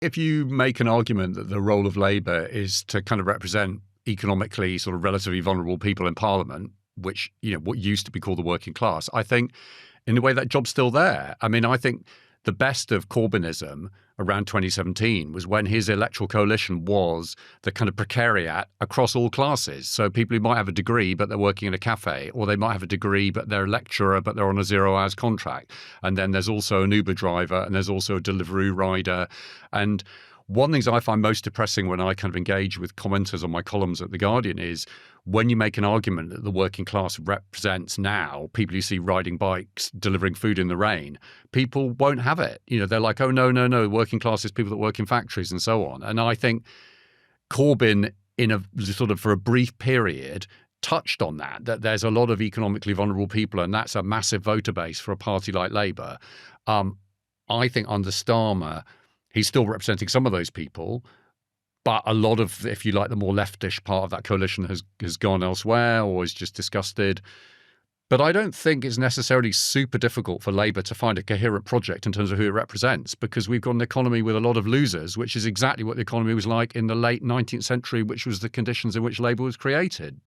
if you make an argument that the role of Labour is to kind of represent economically sort of relatively vulnerable people in Parliament, which, what used to be called the working class, I think in a way that job's still there. I mean, I think the best of Corbynism around 2017 was when his electoral coalition was the kind of precariat across all classes. So people who might have a degree, but they're working in a cafe, or they might have a degree, but they're a lecturer, but they're on a 0 hours contract. And then there's also an Uber driver, and there's also a delivery rider. And one of the things I find most depressing when I kind of engage with commenters on my columns at The Guardian is when you make an argument that the working class represents now people you see riding bikes, delivering food in the rain, people won't have it. They're like, oh, no, working class is people that work in factories and so on. And I think Corbyn, in a sort of for a brief period, touched on that there's a lot of economically vulnerable people, and that's a massive voter base for a party like Labour. I think under Starmer, he's still representing some of those people, but a lot of, if you like, the more leftish part of that coalition has gone elsewhere or is just disgusted. But I don't think it's necessarily super difficult for Labour to find a coherent project in terms of who it represents, because we've got an economy with a lot of losers, which is exactly what the economy was like in the late 19th century, which was the conditions in which Labour was created.